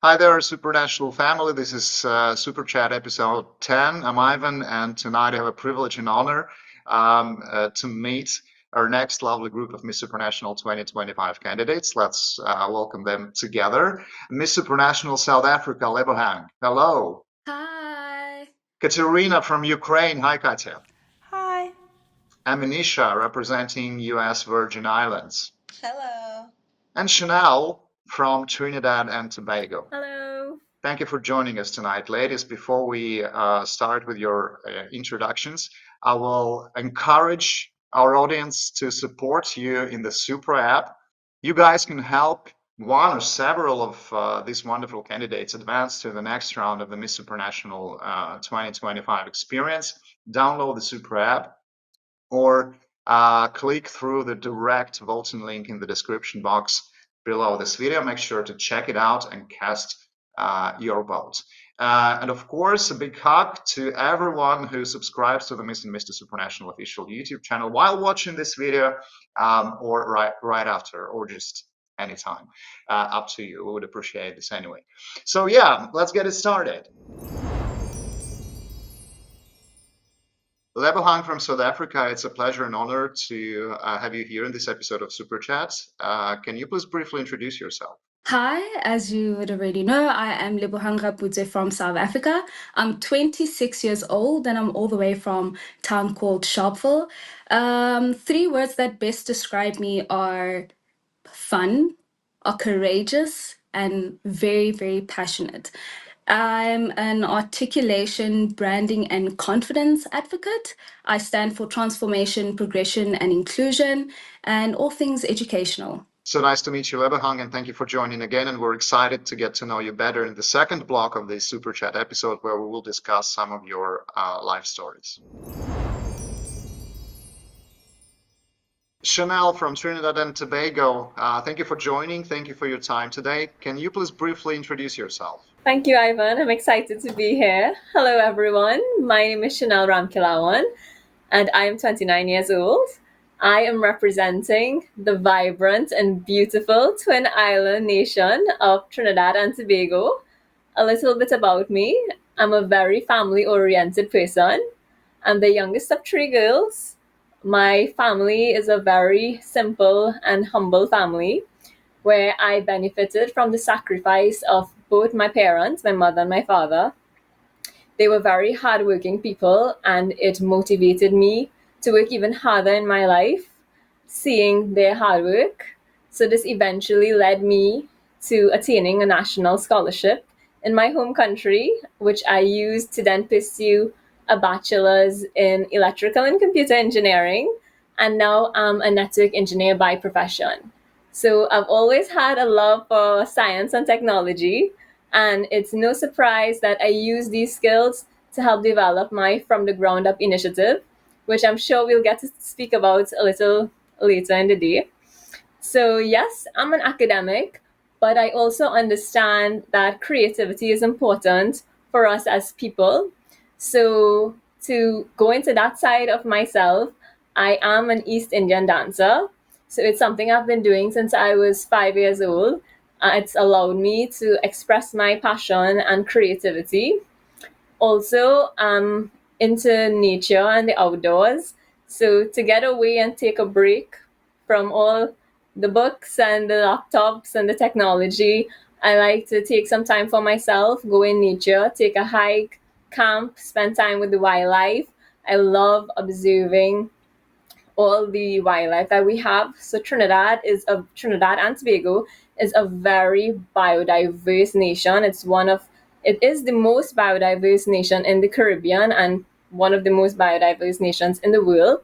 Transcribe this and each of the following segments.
Hi there, Supranational family. This is Super Chat episode 10. I'm Ivan, and tonight I have a privilege and honor to meet our next lovely group of Miss Supranational 2025 candidates. Let's welcome them together. Miss Supranational South Africa, Lebohang. Hello. Hi. Katerina from Ukraine. Hi, Katya. Hi. Aminisha representing US Virgin Islands. Hello. And Chanel from Trinidad and Tobago. Hello. Thank you for joining us tonight. Ladies, before we start with your introductions, I will encourage our audience to support you in the Supra app. You guys can help one or several of these wonderful candidates advance to the next round of the Miss Supranational 2025 experience. Download the Supra app or click through the direct voting link in the description box below this video. Make sure to check it out and cast your vote. And of course, a big hug to everyone who subscribes to the Miss and Mr. Supranational official YouTube channel while watching this video, or right after, or just anytime. Up to you. We would appreciate this anyway. So yeah, let's get it started. Lebohang from South Africa, it's a pleasure and honor to have you here in this episode of Super Chat. Can you please briefly introduce yourself? Hi, as you would already know, I am Lebohang Raputse from South Africa. I'm 26 years old and I'm all the way from a town called Sharpeville. Three words that best describe me are fun, are courageous, and very, very passionate. I'm an articulation, branding, and confidence advocate. I stand for transformation, progression, and inclusion, and all things educational. So nice to meet you, Lebohang, and thank you for joining again. And we're excited to get to know you better in the second block of this Super Chat episode, where we will discuss some of your life stories. Chanel from Trinidad and Tobago, thank you for joining. Thank you for your time today. Can you please briefly introduce yourself? Thank you, Ivan. I'm excited to be here. Hello, everyone. My name is Chanel Ramkilawan, and I am 29 years old. I am representing the vibrant and beautiful Twin Island nation of Trinidad and Tobago. A little bit about me. I'm a very family-oriented person. I'm the youngest of three girls. My family is a very simple and humble family where I benefited from the sacrifice of both my parents, my mother and my father. They were very hardworking people, and it motivated me to work even harder in my life, seeing their hard work. So this eventually led me to attaining a national scholarship in my home country, which I used to then pursue a bachelor's in electrical and computer engineering. And now I'm a network engineer by profession. So I've always had a love for science and technology, and it's no surprise that I use these skills to help develop my From the Ground Up initiative, which I'm sure we'll get to speak about a little later in the day. So yes, I'm an academic, but I also understand that creativity is important for us as people. So to go into that side of myself, I am an East Indian dancer. So it's something I've been doing since I was 5 years old. It's allowed me to express my passion and creativity. Also, into nature and the outdoors. So to get away and take a break from all the books and the laptops and the technology, I like to take some time for myself, go in nature, take a hike, camp, spend time with the wildlife. I love observing all the wildlife that we have. So Trinidad and Tobago is a very biodiverse nation. It is the most biodiverse nation in the Caribbean and one of the most biodiverse nations in the world.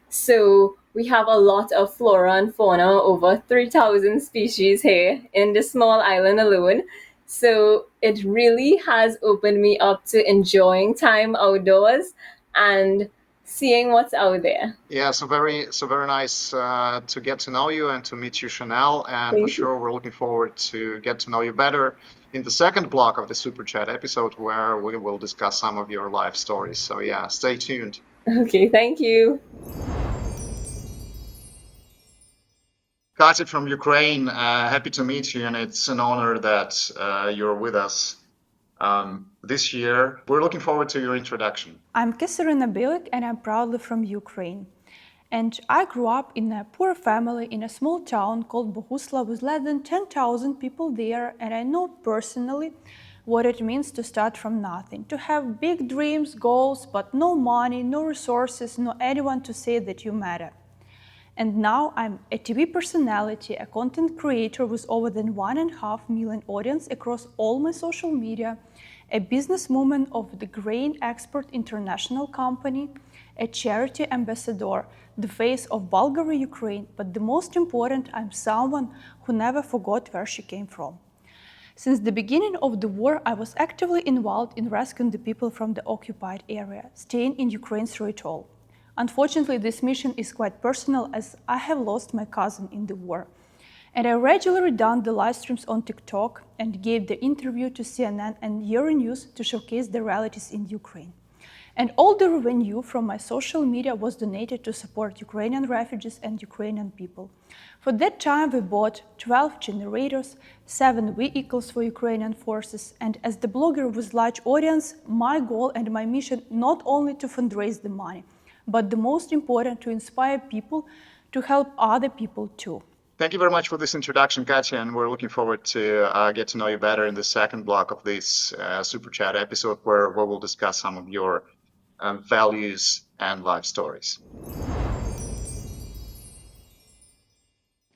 So we have a lot of flora and fauna, over 3,000 species here in this small island alone. So it really has opened me up to enjoying time outdoors and seeing what's out there. Yeah, so very nice to get to know you and to meet you, Chanel. And for sure, we're looking forward to get to know you better in the second block of the Super Chat episode, where we will discuss some of your life stories. So yeah, stay tuned. Okay, thank you. Katya from Ukraine, happy to meet you, and it's an honor that you're with us this year. We're looking forward to your introduction. I'm Katerina Bilik, and I'm proudly from Ukraine. And I grew up in a poor family in a small town called Bohusla with less than 10,000 people there, and I know personally what it means to start from nothing, to have big dreams, goals, but no money, no resources, no anyone to say that you matter. And now I'm a TV personality, a content creator with over than 1.5 million audience across all my social media, a businesswoman of the Grain Export International Company, a charity ambassador, the face of Bulgaria, Ukraine, but the most important, I'm someone who never forgot where she came from. Since the beginning of the war, I was actively involved in rescuing the people from the occupied area, staying in Ukraine through it all. Unfortunately, this mission is quite personal as I have lost my cousin in the war. And I regularly done the live streams on TikTok and gave the interview to CNN and Euronews to showcase the realities in Ukraine. And all the revenue from my social media was donated to support Ukrainian refugees and Ukrainian people. For that time, we bought 12 generators, 7 vehicles for Ukrainian forces, and as the blogger with large audience, my goal and my mission not only to fundraise the money, but the most important, to inspire people to help other people too. Thank you very much for this introduction, Katya, and we're looking forward to get to know you better in the second block of this Super Chat episode where we'll discuss some of your values and life stories.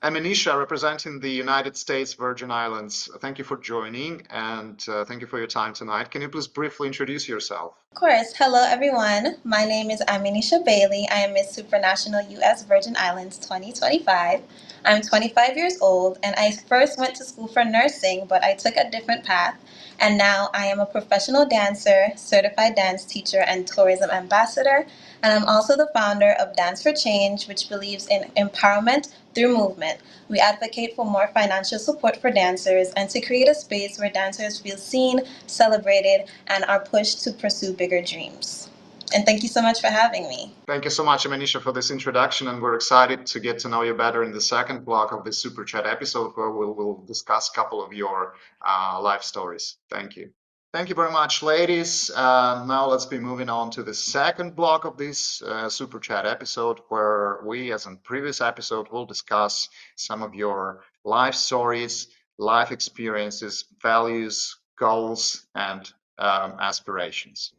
I'm Anisha, representing the United States Virgin Islands. Thank you for joining, and thank you for your time tonight. Can you please briefly introduce yourself? Of course. Hello, everyone. My name is Aminisha Bailey. I am Miss Supranational U.S. Virgin Islands 2025. I'm 25 years old, and I first went to school for nursing, but I took a different path. And now I am a professional dancer, certified dance teacher, and tourism ambassador. And I'm also the founder of Dance for Change, which believes in empowerment through movement. We advocate for more financial support for dancers and to create a space where dancers feel seen, celebrated, and are pushed to pursue bigger dreams. And thank you so much for having me. Thank you so much, Manisha, for this introduction, and we're excited to get to know you better in the second block of this Super Chat episode where we'll discuss a couple of your life stories. Thank you. Thank you very much, ladies. Now let's be moving on to the second block of this Super Chat episode where we, as in previous episode, will discuss some of your life stories, life experiences, values, goals, and aspirations.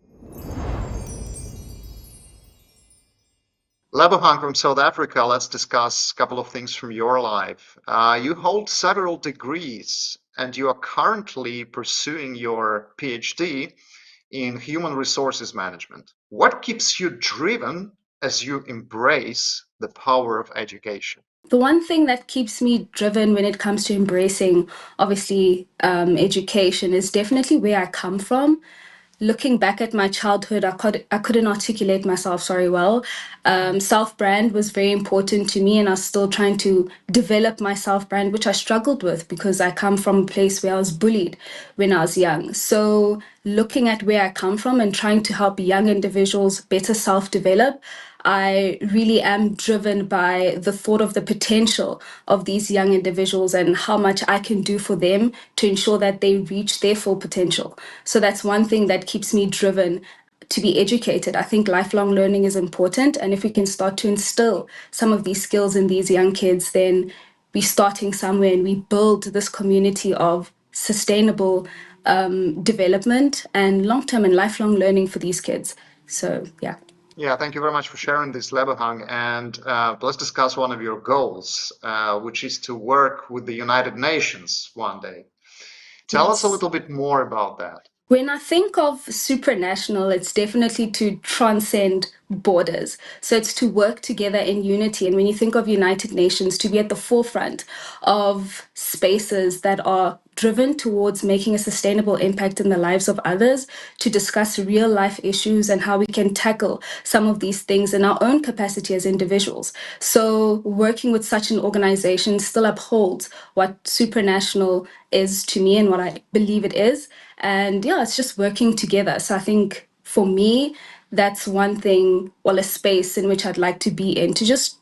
Lebohang from South Africa, let's discuss a couple of things from your life. You hold several degrees and you are currently pursuing your PhD in human resources management. What keeps you driven as you embrace the power of education? The one thing that keeps me driven when it comes to embracing, obviously, education is definitely where I come from. Looking back at my childhood, I couldn't articulate myself very well. Self-brand was very important to me, and I was still trying to develop my self-brand, which I struggled with because I come from a place where I was bullied when I was young. So looking at where I come from and trying to help young individuals better self-develop, I really am driven by the thought of the potential of these young individuals and how much I can do for them to ensure that they reach their full potential. So that's one thing that keeps me driven to be educated. I think lifelong learning is important. And if we can start to instill some of these skills in these young kids, then we're starting somewhere and we build this community of sustainable development and long-term and lifelong learning for these kids. So, yeah. Yeah, thank you very much for sharing this, Lebohang. And let's discuss one of your goals, which is to work with the United Nations one day. Tell us a little bit more about that. When I think of supranational, it's definitely to transcend borders. So it's to work together in unity. And when you think of United Nations, to be at the forefront of spaces that are driven towards making a sustainable impact in the lives of others, to discuss real life issues and how we can tackle some of these things in our own capacity as individuals. So working with such an organization still upholds what supranational is to me and what I believe it is. And yeah, it's just working together. So I think for me, that's one thing, well, a space in which I'd like to be in, to just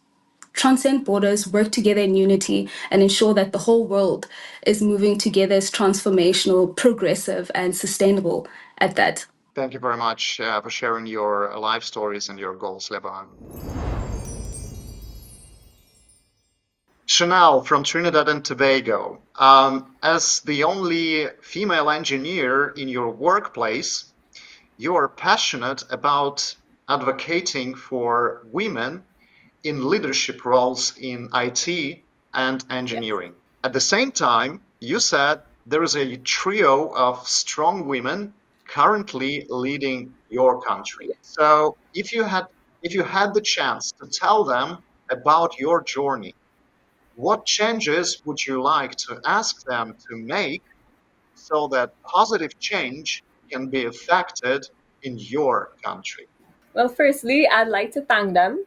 transcend borders, work together in unity, and ensure that the whole world is moving together as transformational, progressive, and sustainable at that. Thank you very much for sharing your life stories and your goals, Lebanon. Chanel from Trinidad and Tobago. As the only female engineer in your workplace, you are passionate about advocating for women in leadership roles in IT and engineering. Yes. At the same time, you said there is a trio of strong women currently leading your country. So if you had the chance to tell them about your journey, what changes would you like to ask them to make so that positive change can be effected in your country? Well, firstly, I'd like to thank them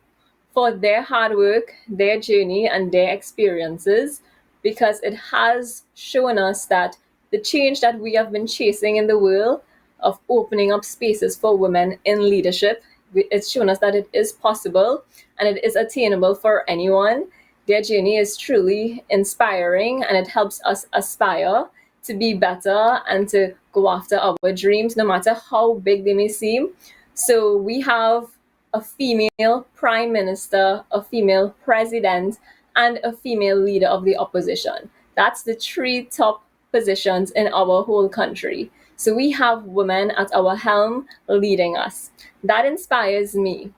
for their hard work, their journey, and their experiences, because it has shown us that the change that we have been chasing in the world of opening up spaces for women in leadership, it's shown us that it is possible and it is attainable for anyone. Their journey is truly inspiring and it helps us aspire to be better and to go after our dreams, no matter how big they may seem. So we have a female prime minister, a female president, and a female leader of the opposition. That's the three top positions in our whole country. So we have women at our helm leading us. That inspires me.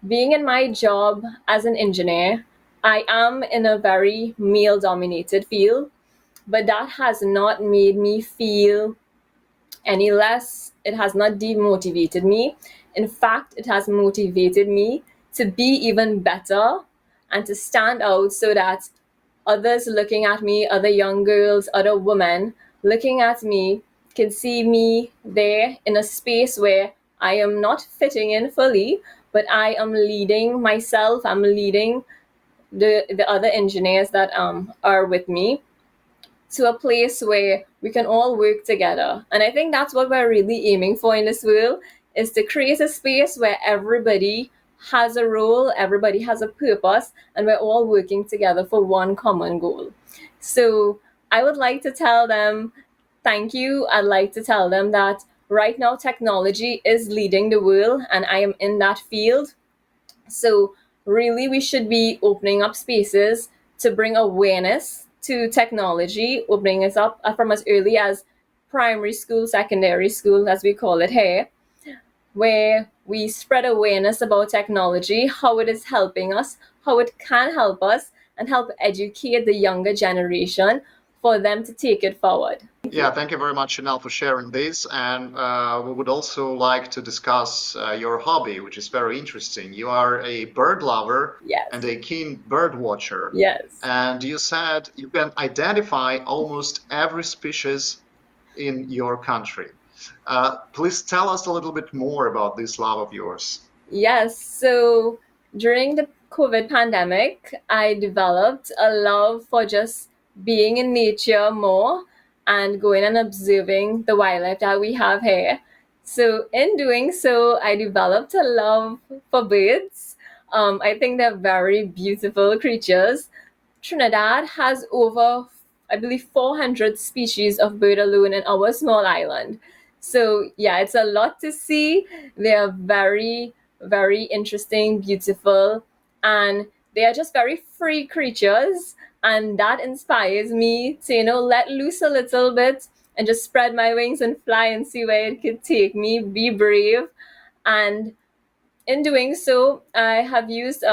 Being in my job as an engineer, I am in a very male dominated field, but that has not made me feel any less. It has not demotivated me. In fact, it has motivated me to be even better and to stand out so that others looking at me, other young girls, other women looking at me, can see me there in a space where I am not fitting in fully, but I am leading myself, I'm leading the other engineers that are with me to a place where we can all work together. And I think that's what we're really aiming for in this world, is to create a space where everybody has a role, everybody has a purpose, and we're all working together for one common goal. So I would like to tell them thank you. I'd like to tell them that right now technology is leading the world and I am in that field. So really, we should be opening up spaces to bring awareness to technology, opening us up from as early as primary school, secondary school, as we call it here, where we spread awareness about technology, how it is helping us, how it can help us, and help educate the younger generation for them to take it forward. Yeah, thank you very much, Chanel, for sharing this. And we would also like to discuss your hobby, which is very interesting. You are a bird lover. Yes. And a keen bird watcher. Yes. And you said you can identify almost every species in your country. Please tell us a little bit more about this love of yours. Yes. So during the COVID pandemic, I developed a love for just being in nature more and going and observing the wildlife that we have here. So in doing so, I developed a love for birds. I think they're very beautiful creatures. Trinidad has over, I believe, 400 species of bird alone in our small island. So yeah, it's a lot to see. They are very, very interesting, beautiful, and they are just very free creatures. And that inspires me to, let loose a little bit and just spread my wings and fly and see where it could take me, be brave. And in doing so, I have used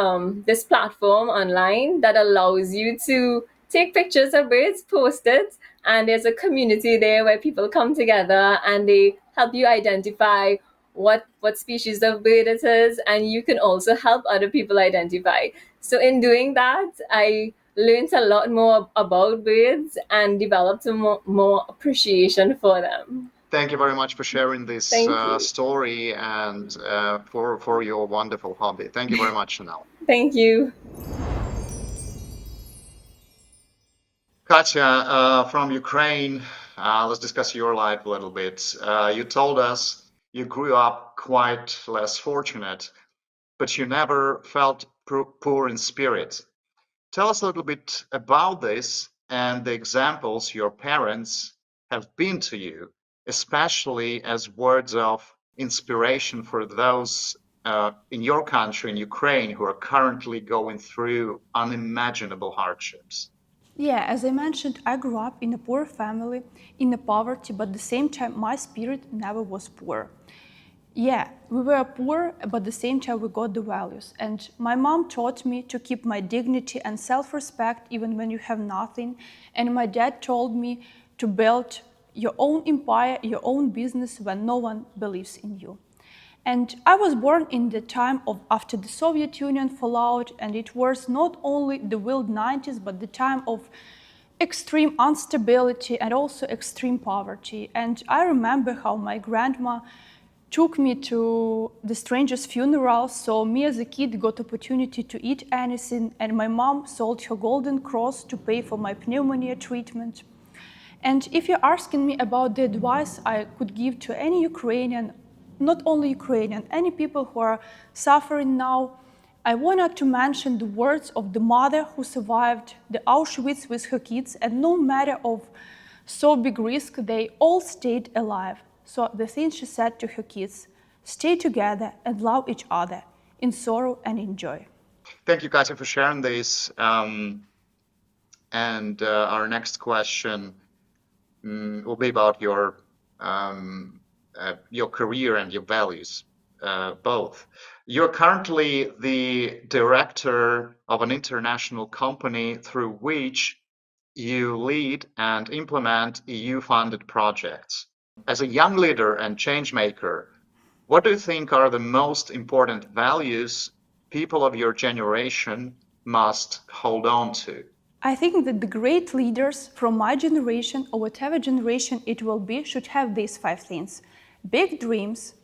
this platform online that allows you to take pictures of birds, post it, and there's a community there where people come together and they help you identify what species of bird it is, and you can also help other people identify. So in doing that, I learned a lot more about birds and developed a more appreciation for them. Thank you very much for sharing this story and for your wonderful hobby. Thank you very much, Chanel. Thank you. Katya, from Ukraine, let's discuss your life a little bit. You told us you grew up quite less fortunate, but you never felt poor in spirit. Tell us a little bit about this and the examples your parents have been to you, especially as words of inspiration for those in your country, in Ukraine, who are currently going through unimaginable hardships. Yeah, as I mentioned, I grew up in a poor family, in a poverty, but at the same time, my spirit never was poor. Yeah, we were poor, but at the same time, we got the values. And my mom taught me to keep my dignity and self respect even when you have nothing. And my dad told me to build your own empire, your own business when no one believes in you. And I was born in the time of after the Soviet Union fallout, and it was not only the wild 90s, but the time of extreme instability and also extreme poverty. And I remember how my grandma took me to the strangers' funerals, so me as a kid got opportunity to eat anything, and my mom sold her golden cross to pay for my pneumonia treatment. And if you're asking me about the advice I could give to any Ukrainian, not only Ukrainian, any people who are suffering now, I wanted to mention the words of the mother who survived the Auschwitz with her kids, and no matter of so big risk, they all stayed alive. So the thing she said to her kids, stay together and love each other in sorrow and in joy. Thank you, Katya, for sharing this. And our next question will be about your career and your values, both. You're currently the director of an international company through which you lead and implement EU-funded projects. As a young leader and change maker, what do you think are the most important values people of your generation must hold on to? I think that the great leaders from my generation or whatever generation it will be should have these 5 things: big dreams,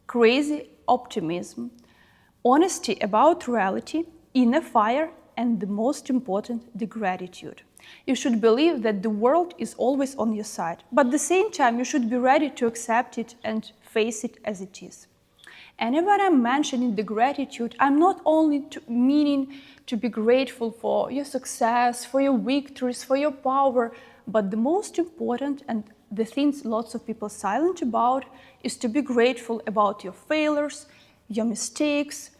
crazy optimism, honesty about reality, inner fire, and the most important, the gratitude. You should believe that the world is always on your side, but at the same time, you should be ready to accept it and face it as it is. And when I'm mentioning the gratitude, I'm not only meaning to be grateful for your success, for your victories, for your power, but the most important and the things lots of people silent about is to be grateful about your failures, your mistakes,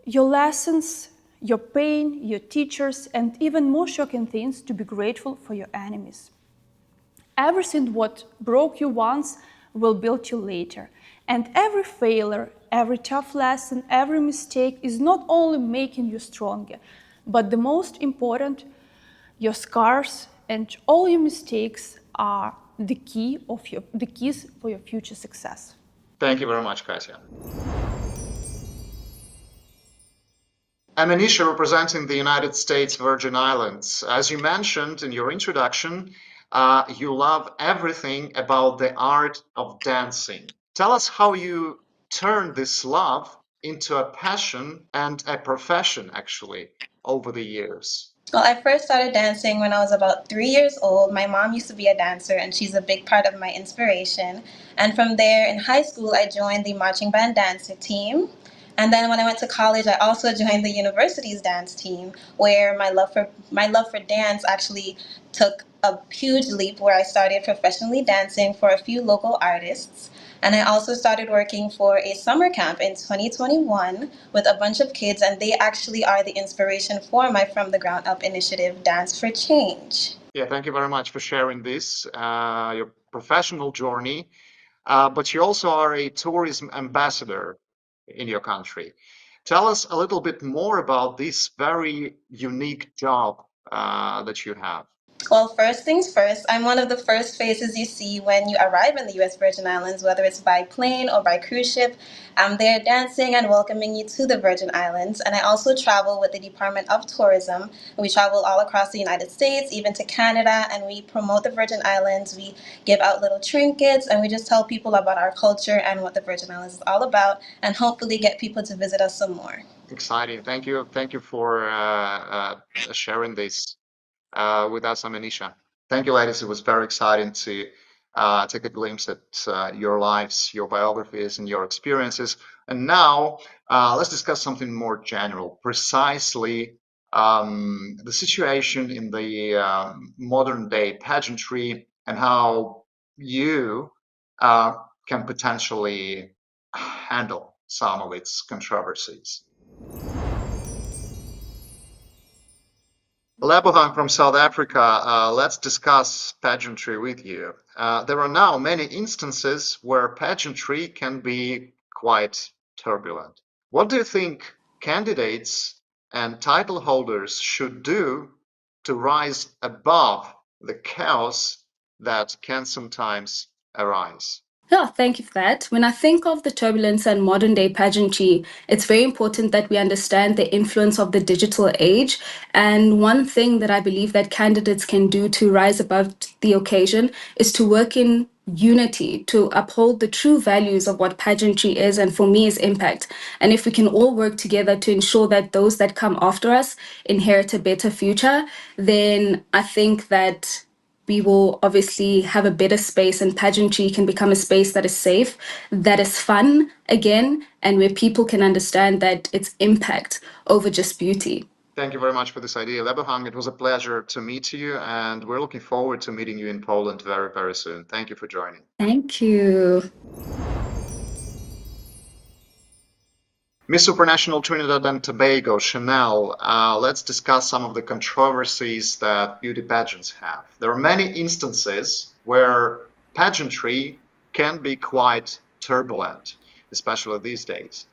your lessons, your pain, your teachers, and even more shocking things, to be grateful for your enemies. Everything what broke you once will build you later. And every failure, every tough lesson, every mistake is not only making you stronger, but the most important, your scars and all your mistakes are the keys for your future success. Thank you very much, Katya. I'm Anisha, representing the United States Virgin Islands. As you mentioned in your introduction, you love everything about the art of dancing. Tell us how you turned this love into a passion and a profession, actually, over the years. Well, I first started dancing when I was about 3 years old. My mom used to be a dancer, and she's a big part of my inspiration. And from there, in high school, I joined the marching band dance team. And then when I went to college, I also joined the university's dance team, where my love for dance actually took a huge leap, where I started professionally dancing for a few local artists. And I also started working for a summer camp in 2021 with a bunch of kids, and they actually are the inspiration for my From the Ground Up initiative, Dance for Change. Yeah, thank you very much for sharing this, your professional journey. But you also are a tourism ambassador in your country. Tell us a little bit more about this very unique job that you have. Well, first things first, I'm one of the first faces you see when you arrive in the U.S. Virgin Islands, whether it's by plane or by cruise ship. I'm there dancing and welcoming you to the Virgin Islands. And I also travel with the Department of Tourism. We travel all across the United States, even to Canada, and we promote the Virgin Islands. We give out little trinkets, and we just tell people about our culture and what the Virgin Islands is all about, and hopefully get people to visit us some more. Exciting. Thank you. Thank you for sharing this with us, Amanisha. Thank you, ladies. It was very exciting to take a glimpse at your lives, your biographies, and your experiences. And now let's discuss something more general, precisely the situation in the modern day pageantry and how you can potentially handle some of its controversies. Lebohang from South Africa, let's discuss pageantry with you. There are now many instances where pageantry can be quite turbulent. What do you think candidates and title holders should do to rise above the chaos that can sometimes arise? Yeah, thank you for that. When I think of the turbulence and modern day pageantry, it's very important that we understand the influence of the digital age. And one thing that I believe that candidates can do to rise above the occasion is to work in unity, to uphold the true values of what pageantry is, and for me is impact. And if we can all work together to ensure that those that come after us inherit a better future, then I think that we will obviously have a better space, and pageantry can become a space that is safe, that is fun again, and where people can understand that it's impact over just beauty. Thank you very much for this idea, Lebohang. It was a pleasure to meet you, and we're looking forward to meeting you in Poland very, very soon. Thank you for joining. Thank you. Miss Supranational Trinidad and Tobago, Chanel, let's discuss some of the controversies that beauty pageants have. There are many instances where pageantry can be quite turbulent, especially these days.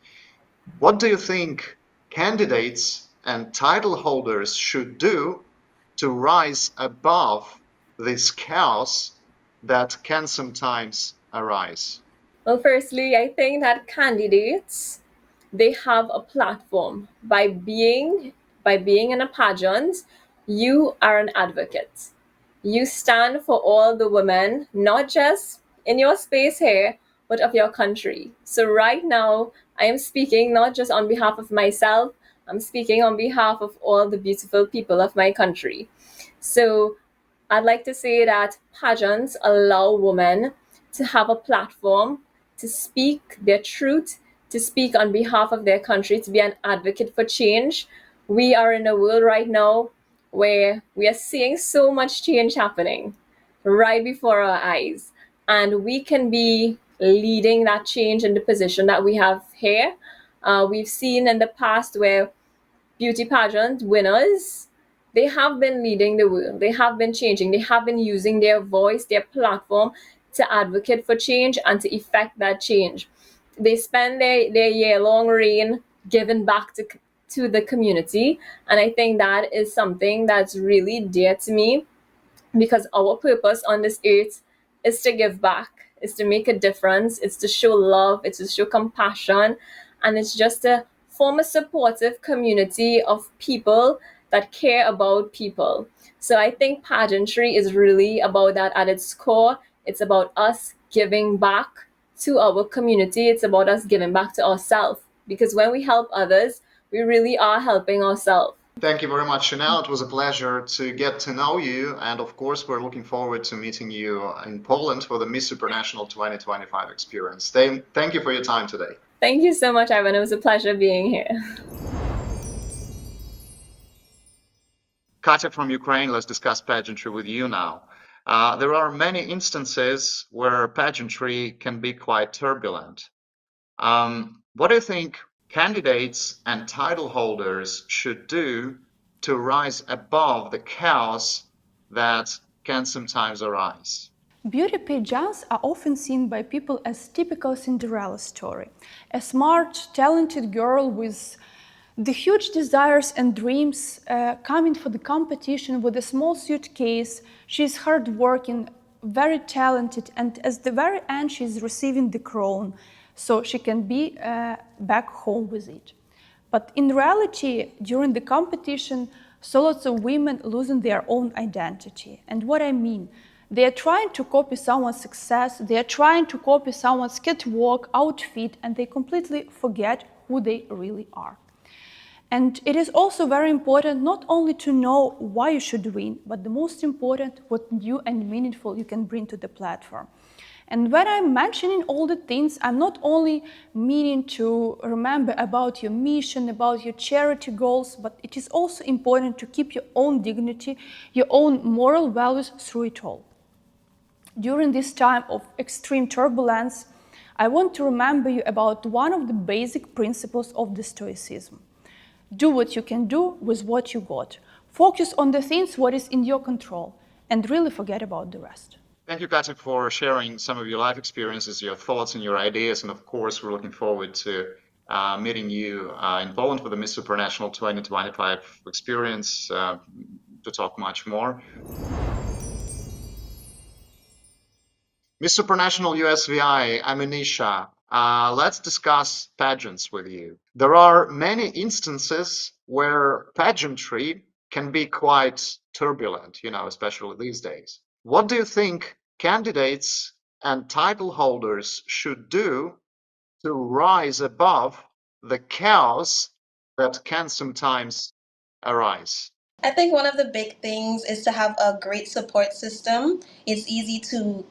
What do you think candidates and title holders should do to rise above this chaos that can sometimes arise? Well, firstly, I think that candidates, they have a platform. By being in a pageant, you are an advocate. You stand for all the women, not just in your space here, but of your country. So right now, I am speaking not just on behalf of myself, I'm speaking on behalf of all the beautiful people of my country. So I'd like to say that pageants allow women to have a platform to speak their truth, to speak on behalf of their country, to be an advocate for change. We are in a world right now where we are seeing so much change happening right before our eyes. And we can be leading that change in the position that we have here. We've seen in the past where beauty pageant winners, they have been leading the world, they have been changing, they have been using their voice, their platform to advocate for change and to effect that change. They spend their year-long reign giving back to the community, and I think that is something that's really dear to me, because our purpose on this earth is to give back, is to make a difference, it's to show love, it's to show compassion, and it's just to form a supportive community of people that care about people. So I think pageantry is really about that at its core. It's about us giving back to our community. It's about us giving back to ourselves, because when we help others, we really are helping ourselves. Thank you very much, Chanel. It was a pleasure to get to know you. And of course, we're looking forward to meeting you in Poland for the Miss Supranational 2025 experience. Thank you for your time today. Thank you so much, Ivan. It was a pleasure being here. Katya from Ukraine, let's discuss pageantry with you now. There are many instances where pageantry can be quite turbulent. What do you think candidates and title holders should do to rise above the chaos that can sometimes arise? Beauty pageants are often seen by people as typical Cinderella story. A smart, talented girl with the huge desires and dreams coming for the competition with a small suitcase. She's hardworking, very talented, and at the very end she's receiving the crown, so she can be back home with it. But in reality, during the competition, so lots of women losing their own identity. And what I mean, they are trying to copy someone's success, they are trying to copy someone's catwalk outfit, and they completely forget who they really are. And it is also very important not only to know why you should win, but the most important, what new and meaningful you can bring to the platform. And when I'm mentioning all the things, I'm not only meaning to remember about your mission, about your charity goals, but it is also important to keep your own dignity, your own moral values through it all. During this time of extreme turbulence, I want to remember you about one of the basic principles of the Stoicism. Do what you can do with what you got. Focus on the things what is in your control and really forget about the rest. Thank you, Katja, for sharing some of your life experiences, your thoughts and your ideas. And of course, we're looking forward to meeting you in Poland for the Miss Supranational 2025 experience to talk much more. Miss Supranational USVI, I'm Anisha. Let's discuss pageants with you. There are many instances where pageantry can be quite turbulent, especially these days. What do you think candidates and title holders should do to rise above the chaos that can sometimes arise? I think one of the big things is to have a great support system. It's easy to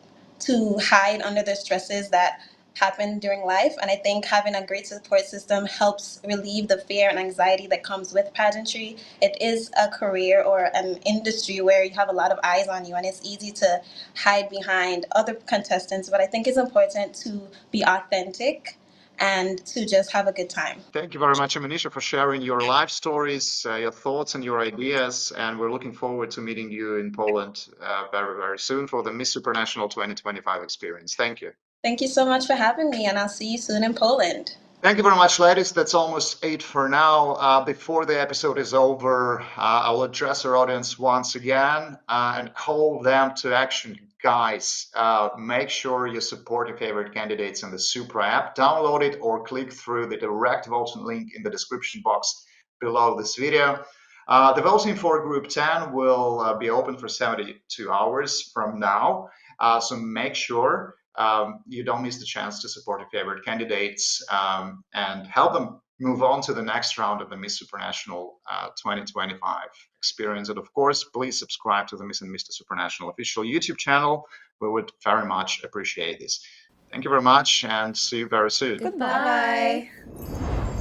hide under the stresses that happen during life, and I think having a great support system helps relieve the fear and anxiety that comes with pageantry. It is a career or an industry where you have a lot of eyes on you, and it's easy to hide behind other contestants, but I think it's important to be authentic and to just have a good time. Thank you very much, Manisha, for sharing your life stories, your thoughts and your ideas. And we're looking forward to meeting you in Poland very, very soon for the Miss Supranational 2025 experience. Thank you. Thank you so much for having me, and I'll see you soon in Poland. Thank you very much, ladies. That's almost 8 for now. Before the episode is over, I'll address our audience once again and call them to action. Guys, make sure you support your favorite candidates in the Supra app. Download it or click through the direct voting link in the description box below this video. The voting for Group 10 will be open for 72 hours from now. So make sure you don't miss the chance to support your favorite candidates and help them move on to the next round of the Miss Supranational 2025 experience. And of course, please subscribe to the Miss and Mr. Supranational official YouTube channel. We would very much appreciate this. Thank you very much and see you very soon. Goodbye. Bye.